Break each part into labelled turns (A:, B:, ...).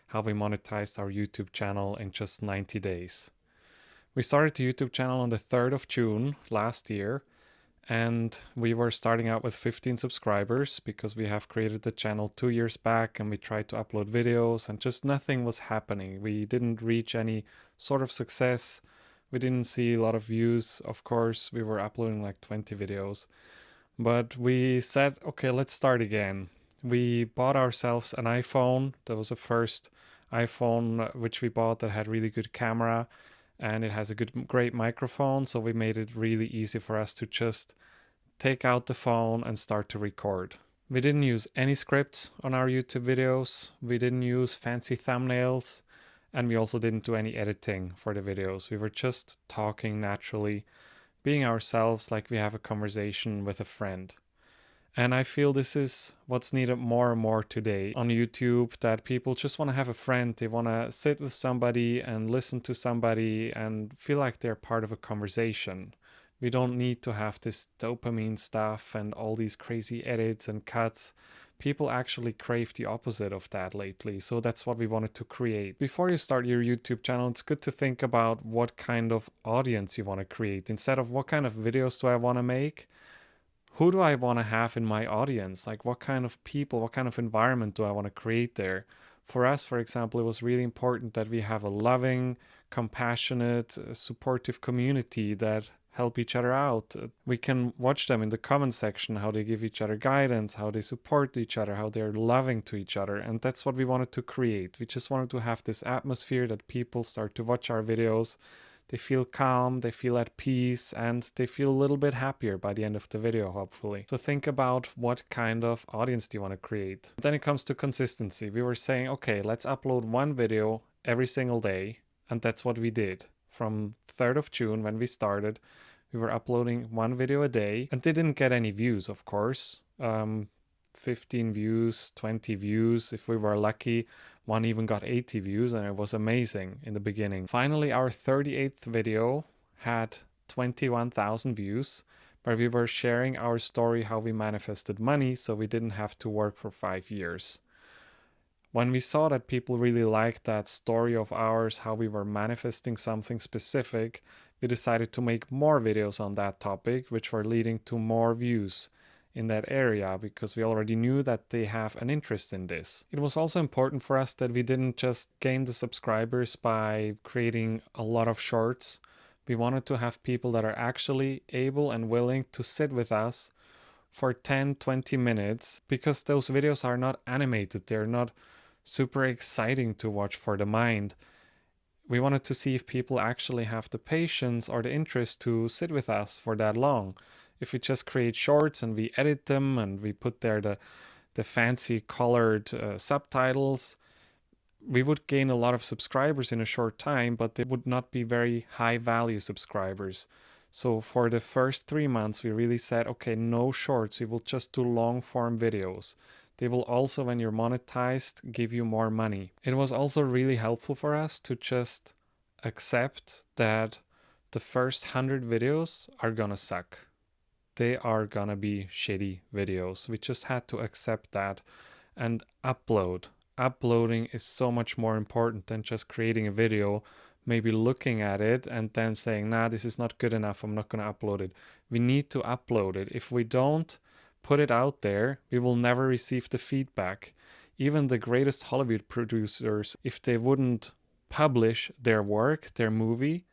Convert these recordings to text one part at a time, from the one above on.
A: how we monetized our YouTube channel in just 90 days. We started the YouTube channel on the 3rd of June last year, and we were starting out with 15 subscribers because we have created the channel 2 years back and we tried to upload videos and just nothing was happening. We didn't reach any sort of success. We didn't see a lot of views. Of course, we were uploading like 20 videos. But we said, okay, let's start again. We bought ourselves an iPhone. That was the first iPhone which we bought that had really good camera, and it has a great microphone. So we made it really easy for us to just take out the phone and start to record. We didn't use any scripts on our YouTube videos. We didn't use fancy thumbnails, and we also didn't do any editing for the videos. We were just talking naturally, being ourselves like we have a conversation with a friend. And I feel this is what's needed more and more today on YouTube, that people just want to have a friend. They want to sit with somebody and listen to somebody and feel like they're part of a conversation. We don't need to have this dopamine stuff and all these crazy edits and cuts. People actually crave the opposite of that lately, so that's what we wanted to create. Before you start your YouTube channel, it's good to think about what kind of audience you want to create. Instead of what kind of videos do I want to make, who do I want to have in my audience? Like what kind of people, what kind of environment do I want to create there? For us, for example, it was really important that we have a loving, compassionate, supportive community that help each other out. We can watch them in the comment section, how they give each other guidance, how they support each other, how they're loving to each other. And that's what we wanted to create. We just wanted to have this atmosphere that people start to watch our videos. They feel calm, they feel at peace, and they feel a little bit happier by the end of the video, hopefully. So think about what kind of audience do you want to create. Then it comes to consistency. We were saying, okay, let's upload one video every single day. And that's what we did. From 3rd of June, when we started, we were uploading one video a day, and they didn't get any views, of course. 15 views, 20 views, if we were lucky. One even got 80 views, and it was amazing in the beginning. Finally, our 38th video had 21,000 views, where we were sharing our story how we manifested money so we didn't have to work for 5 years. When we saw that people really liked that story of ours, how we were manifesting something specific, we decided to make more videos on that topic, which were leading to more views in that area because we already knew that they have an interest in this. It was also important for us that we didn't just gain the subscribers by creating a lot of shorts. We wanted to have people that are actually able and willing to sit with us for 10-20 minutes, because those videos are not animated. They're not super exciting to watch for the mind. We wanted to see if people actually have the patience or the interest to sit with us for that long. If we just create shorts and we edit them and we put there the fancy colored subtitles, we would gain a lot of subscribers in a short time, but they would not be very high value subscribers. So for the first 3 months, we really said, okay, no shorts. We will just do long form videos. They will also, when you're monetized, give you more money. It was also really helpful for us to just accept that the first 100 videos are gonna suck. They are gonna be shitty videos. We just had to accept that and upload. Uploading is so much more important than just creating a video, maybe looking at it and then saying, nah, this is not good enough, I'm not gonna upload it. We need to upload it. If we don't put it out there, we will never receive the feedback. Even the greatest Hollywood producers, if they wouldn't publish their work, their movie,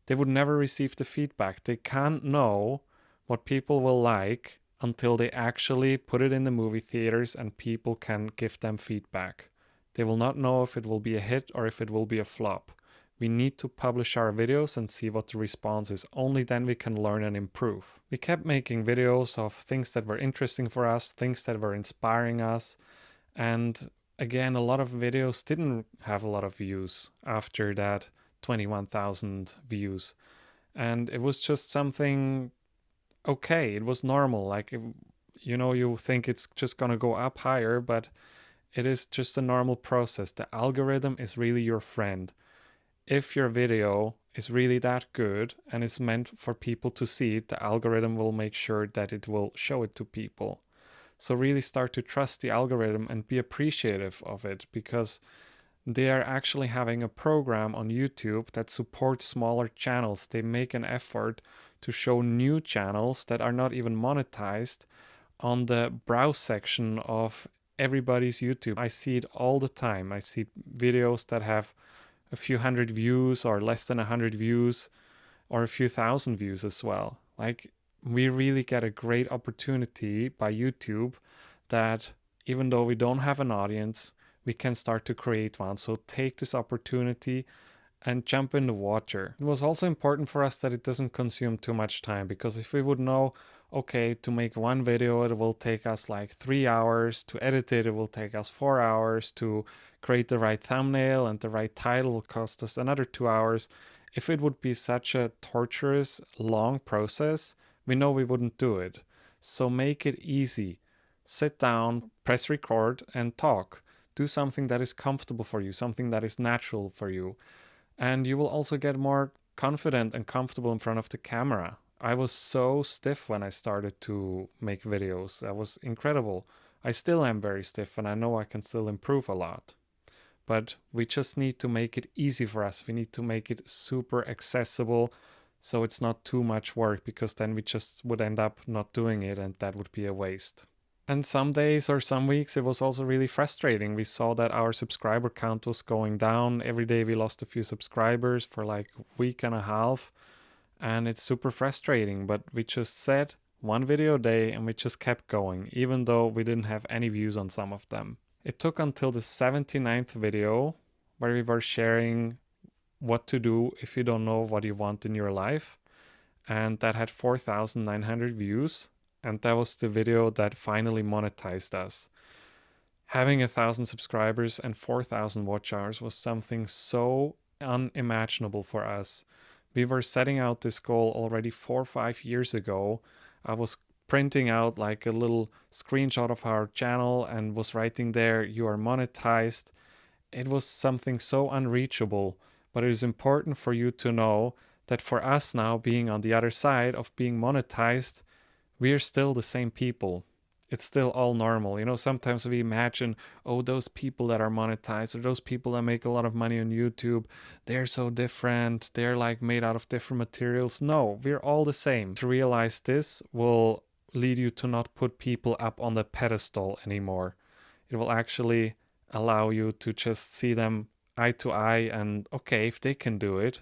A: they would never receive the feedback. They can't know what people will like until they actually put it in the movie theaters and people can give them feedback. They will not know if it will be a hit or if it will be a flop. We need to publish our videos and see what the response is. Only then we can learn and improve. We kept making videos of things that were interesting for us, things that were inspiring us. And again, a lot of videos didn't have a lot of views after that 21,000 views. And it was just something okay. It was normal. Like, you think it's just gonna go up higher, but it is just a normal process. The algorithm is really your friend. If your video is really that good and it's meant for people to see it, the algorithm will make sure that it will show it to people. So really start to trust the algorithm and be appreciative of it, because They are actually having a program on YouTube that supports smaller channels. They make an effort to show new channels that are not even monetized on the browse section of everybody's YouTube. I see it all the time. I see videos that have a few hundred views or less than 100 views or a few thousand views as well. Like, we really get a great opportunity by YouTube that even though we don't have an audience, we can start to create one. So take this opportunity and jump in the water. It was also important for us that it doesn't consume too much time, because if we would know, okay, to make one video it will take us like 3 hours, to edit it will take us 4 hours, to create the right thumbnail and the right title will cost us another 2 hours. If it would be such a torturous, long process, we know we wouldn't do it. So make it easy. Sit down, press record, and talk. Do something that is comfortable for you, something that is natural for you. And you will also get more confident and comfortable in front of the camera. I was so stiff when I started to make videos. That was incredible. I still am very stiff, and I know I can still improve a lot. But we just need to make it easy for us. We need to make it super accessible so it's not too much work, because then we just would end up not doing it, and that would be a waste. And some days or some weeks it was also really frustrating. We saw that our subscriber count was going down. Every day we lost a few subscribers for like a week and a half. And it's super frustrating. But we just said one video a day and we just kept going, even though we didn't have any views on some of them. It took until the 79th video where we were sharing what to do if you don't know what you want in your life. And that had 4,900 views. And that was the video that finally monetized us. Having 1,000 subscribers and 4,000 watch hours was something so unimaginable for us. We were setting out this goal already 4 or 5 years ago. I was printing out like a little screenshot of our channel and was writing there, "You are monetized." It was something so unreachable, but it is important for you to know that for us now, being on the other side of being monetized, we are still the same people. It's still all normal. You know, sometimes we imagine, oh, those people that are monetized or those people that make a lot of money on YouTube, they're so different. They're like made out of different materials. No, we're all the same. To realize this will lead you to not put people up on the pedestal anymore. It will actually allow you to just see them eye to eye and, okay, if they can do it,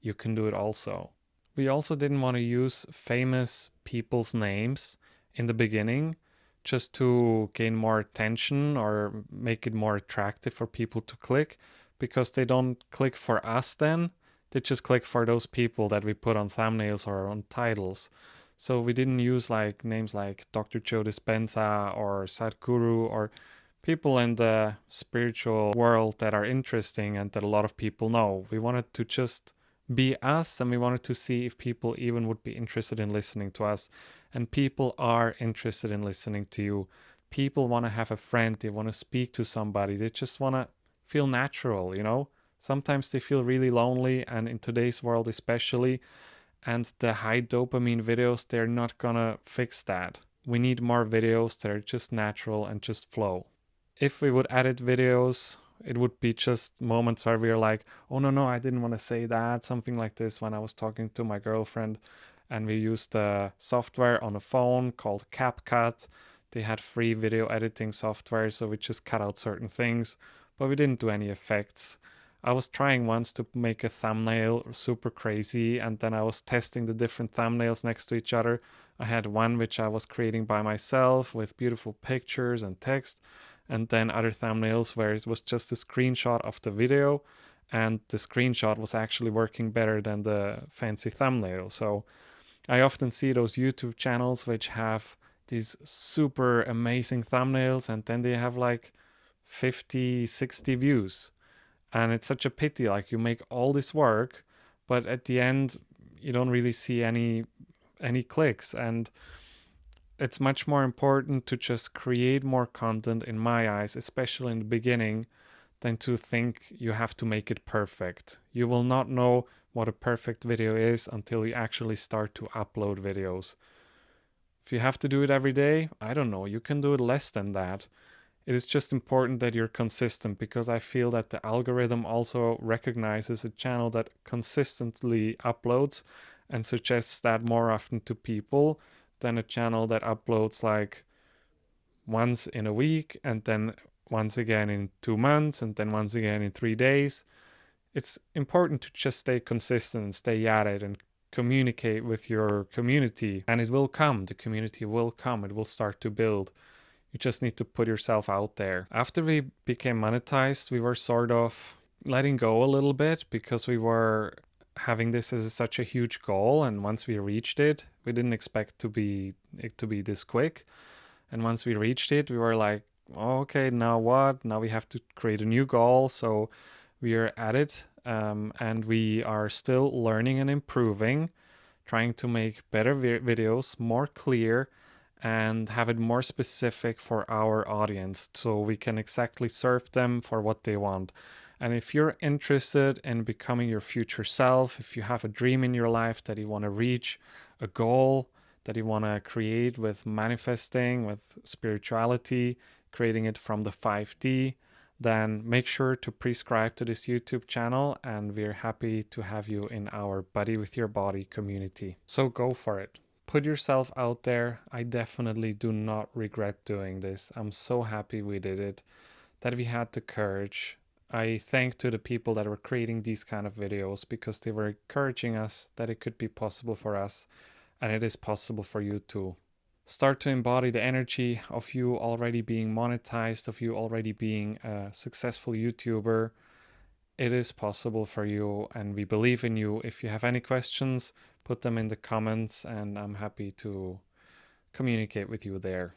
A: you can do it also. We also didn't want to use famous people's names in the beginning just to gain more attention or make it more attractive for people to click, because they don't click for us then. They just click for those people that we put on thumbnails or on titles. So we didn't use like names like Dr. Joe Dispenza or Sadhguru or people in the spiritual world that are interesting and that a lot of people know. We wanted to just be us, and we wanted to see if people even would be interested in listening to us. And people are interested in listening to you. People want to have a friend, they want to speak to somebody, they just want to feel natural, you know. Sometimes they feel really lonely, and in today's world especially, and the high dopamine videos, they're not gonna fix that. We need more videos that are just natural and just flow. If we would edit videos, it would be just moments where we are like, oh no, I didn't want to say that, something like this when I was talking to my girlfriend, and we used a software on a phone called CapCut. They had free video editing software, so we just cut out certain things, but we didn't do any effects. I was trying once to make a thumbnail super crazy, and then I was testing the different thumbnails next to each other. I had one which I was creating by myself with beautiful pictures and text, and then other thumbnails where it was just a screenshot of the video, and the screenshot was actually working better than the fancy thumbnail. So I often see those YouTube channels which have these super amazing thumbnails, and then they have like 50, 60 views. And it's such a pity, like you make all this work, but at the end you don't really see any clicks. And it's much more important to just create more content, in my eyes, especially in the beginning, than to think you have to make it perfect. You will not know what a perfect video is until you actually start to upload videos. If you have to do it every day, I don't know, you can do it less than that. It is just important that you're consistent, because I feel that the algorithm also recognizes a channel that consistently uploads and suggests that more often to people than a channel that uploads like once in a week and then once again in 2 months and then once again in 3 days. It's important to just stay consistent and stay at it and communicate with your community, and it will come. The community will come. It will start to build. You just need to put yourself out there. After we became monetized, we were sort of letting go a little bit, because we were having this as such a huge goal, and once we reached it, we didn't expect it to be this quick. And once we reached it, we were like, oh, okay, now what? Now we have to create a new goal. So we are at it, and we are still learning and improving, trying to make better videos, more clear, and have it more specific for our audience so we can exactly serve them for what they want. And if you're interested in becoming your future self, if you have a dream in your life that you want to reach, a goal that you want to create with manifesting, with spirituality, creating it from the 5D, then make sure to prescribe to this YouTube channel, and we're happy to have you in our Buddy with Your Body community. So go for it. Put yourself out there. I definitely do not regret doing this. I'm so happy we did it, that we had the courage. I thank to the people that were creating these kind of videos, because they were encouraging us that it could be possible for us, and it is possible for you too. Start to embody the energy of you already being monetized, of you already being a successful YouTuber. It is possible for you, and we believe in you. If you have any questions, put them in the comments, and I'm happy to communicate with you there.